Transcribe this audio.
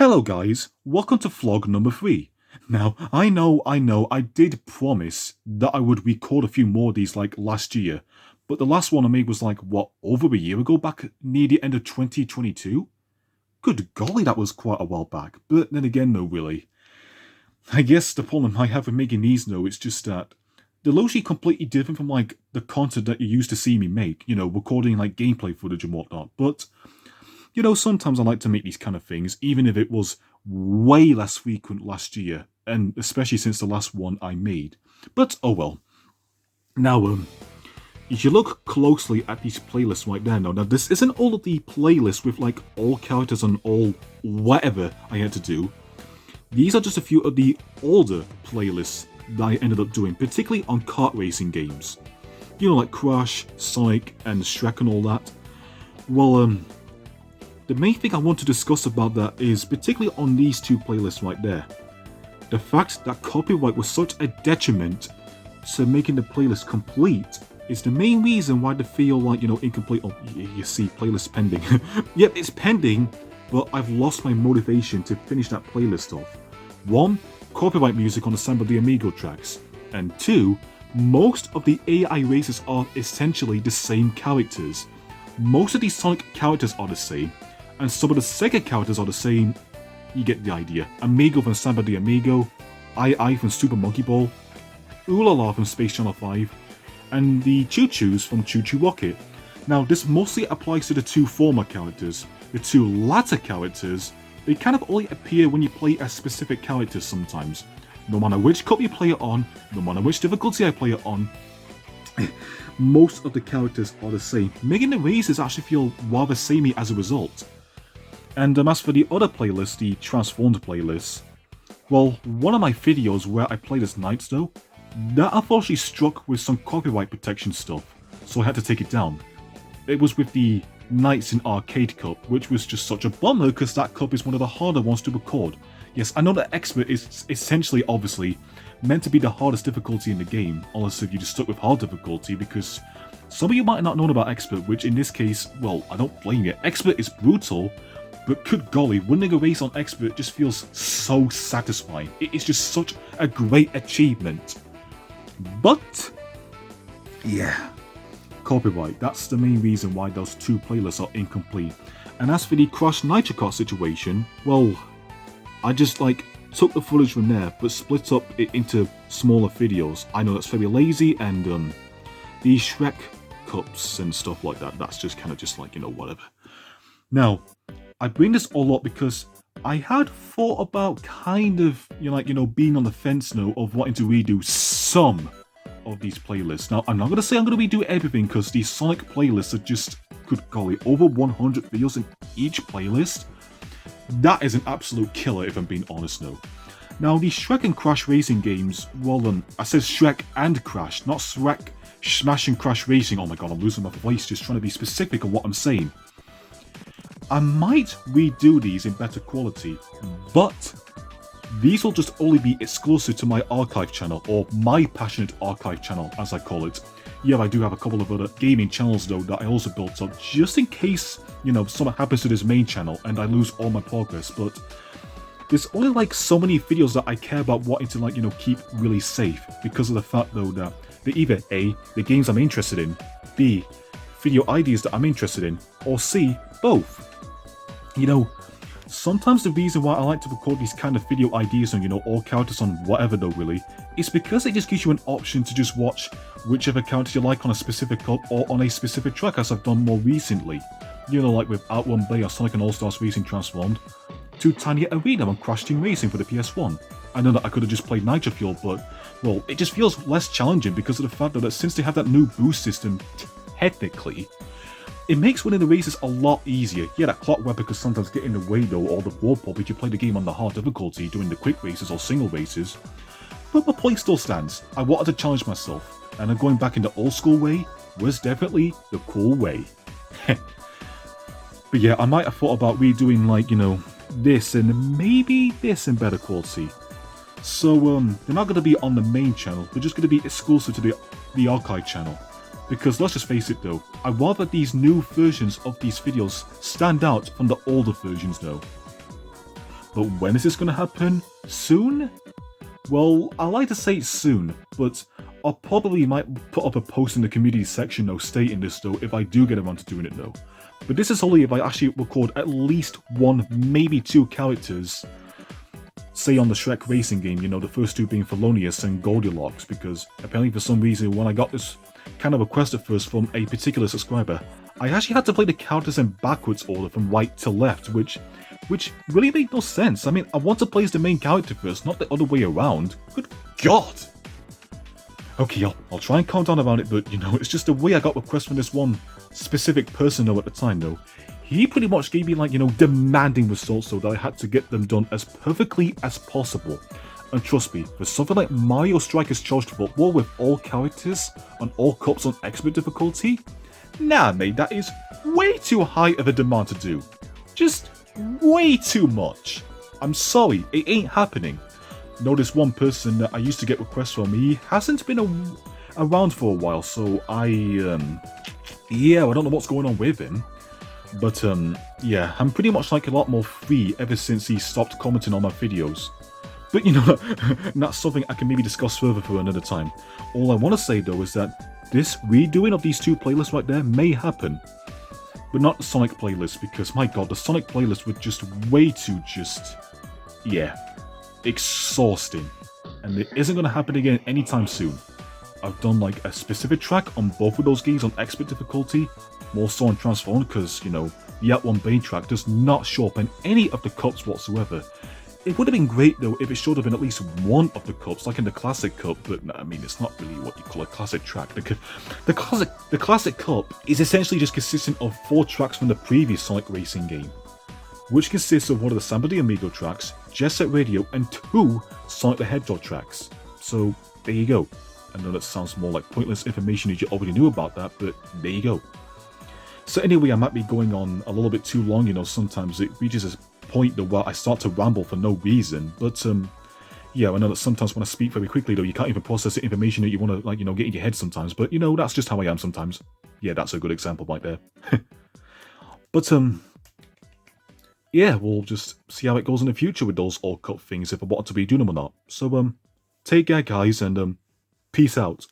Hello guys, welcome to vlog number 3. Now, I know, I did promise that I would record a few more of these like last year, but the last one I made was like, what, over a year ago, back near the end of 2022? Good golly, that was quite a while back, but then again, no really. I guess the problem I have with making these though, it's just that they're largely completely different from like the content that you used to see me make, recording like gameplay footage and whatnot, but sometimes I like to make these kind of things, even if it was way less frequent last year, and especially since the last one I made. But oh well. Now, if you look closely at these playlists right there now this isn't all of the playlists with like all characters and all whatever I had to do. These are just a few of the older playlists that I ended up doing, particularly on kart racing games. Like Crash, Sonic, and Shrek and all that. Well, the main thing I want to discuss about that is particularly on these two playlists right there. The fact that copyright was such a detriment to making the playlist complete is the main reason why they feel like, incomplete. Oh, you see, playlist pending. Yep, it's pending, but I've lost my motivation to finish that playlist off. 1. Copyright music on the Samba de Amigo tracks. And 2. Most of the AI races are essentially the same characters. Most of these Sonic characters are the same, and some of the Sega characters are the same. You get the idea. Amigo from Samba de Amigo, I from Super Monkey Ball, Ulala from Space Channel 5, and the Choo Choos from Choo Choo Rocket. Now, this mostly applies to the two former characters. The two latter characters, they kind of only appear when you play as specific characters sometimes. No matter which cup you play it on, no matter which difficulty I play it on, most of the characters are the same, making the races actually feel rather samey as a result. And as for the other playlist, the Transformed playlist, well, one of my videos where I played as Knights though, that unfortunately struck with some copyright protection stuff, so I had to take it down. It was with the Knights in Arcade Cup, which was just such a bummer because that cup is one of the harder ones to record. Yes, I know that Expert is essentially, obviously, meant to be the hardest difficulty in the game, unless if you just stuck with hard difficulty, because some of you might not know about Expert, which in this case, well, I don't blame you. Expert is brutal, but good golly, winning a race on Expert just feels so satisfying. It is just such a great achievement. But, yeah, copyright, that's the main reason why those two playlists are incomplete. And as for the Crash Nitro Kart situation, well, I just took the footage from there, but split up it into smaller videos. I know that's very lazy, and the Shrek cups and stuff like that, that's just kind of just whatever. Now, I bring this all up because I had thought about kind of, being on the fence now of wanting to redo some of these playlists. Now, I'm not going to say I'm going to redo everything because these Sonic playlists are just, good golly, over 100 videos in each playlist. That is an absolute killer if I'm being honest now. Now, the Shrek and Crash racing games, well, I said Shrek and Crash, not Shrek, Smash and Crash Racing. Oh my god, I'm losing my voice just trying to be specific on what I'm saying. I might redo these in better quality, but these will just only be exclusive to my archive channel, or my passionate archive channel, as I call it. Yeah, I do have a couple of other gaming channels though that I also built up, just in case, something happens to this main channel and I lose all my progress, but there's only so many videos that I care about wanting to keep really safe, because of the fact though that they're either A, the games I'm interested in, B, video ideas that I'm interested in, or C, both. Sometimes the reason why I like to record these kind of video ideas on, all characters on whatever though really, is because it just gives you an option to just watch whichever character you like on a specific cup or on a specific track, as I've done more recently. Like with Outrun Bay or Sonic and All-Stars Racing Transformed, to Tiny Arena on Crash Team Racing for the PS1. I know that I could have just played Nitro Fuel, but, well, it just feels less challenging because of the fact that since they have that new boost system, technically, it makes winning the races a lot easier. Yeah, that clock weapon could sometimes get in the way though, or the wall pop if you play the game on the hard difficulty doing the quick races or single races. But my point still stands. I wanted to challenge myself, and going back in the old school way was definitely the cool way. But yeah, I might have thought about redoing this and maybe this in better quality. So they're not going to be on the main channel, they're just going to be exclusive to the archive channel. Because let's just face it though, I'd rather these new versions of these videos stand out from the older versions though. But when is this going to happen? Soon? Well, I like to say soon, but I probably might put up a post in the community section though stating this though if I do get around to doing it though. But this is only if I actually record at least one, maybe two characters, say on the Shrek racing game, the first two being Thelonious and Goldilocks, because apparently for some reason when I got this kind of request at first from a particular subscriber, I actually had to play the characters in backwards order from right to left, which really made no sense. I mean, I want to play as the main character first, not the other way around. Good God! Okay, I'll try and calm down about it, but it's just the way I got requests from this one specific person though at the time though. He pretty much gave me like, demanding results so that I had to get them done as perfectly as possible. And trust me, for something like Mario Strikers Charged Football with all characters and all cups on expert difficulty, nah mate, that is way too high of a demand to do. Just way too much. I'm sorry, it ain't happening. This one person that I used to get requests from, he hasn't been around for a while, so I don't know what's going on with him. But yeah, I'm pretty much like a lot more free ever since he stopped commenting on my videos. But that's something I can maybe discuss further for another time. All I want to say though is that this redoing of these two playlists right there may happen. But not the Sonic playlist, because my god, the Sonic playlist was just way too exhausting. And it isn't going to happen again anytime soon. I've done like a specific track on both of those games on expert difficulty, more so on Transformed, because, the Act 1 Bane track does not show up in any of the cups whatsoever. It would have been great though if it showed up in at least one of the cups, like in the Classic Cup, but I mean, it's not really what you call a classic track. The Classic Cup is essentially just consistent of 4 tracks from the previous Sonic Racing game, which consists of one of the Samba de Amigo tracks, Jet Set Radio, and 2 Sonic the Hedgehog tracks. So, there you go. I know that sounds more like pointless information as you already knew about that, but there you go. So anyway, I might be going on a little bit too long, sometimes it reaches a point though where I start to ramble for no reason, but yeah, I know that sometimes when I speak very quickly though, you can't even process the information that you want to, get in your head sometimes, but that's just how I am sometimes. Yeah, that's a good example right there. But yeah, we'll just see how it goes in the future with those all cut things if I want to be doing them or not. So take care guys, and peace out.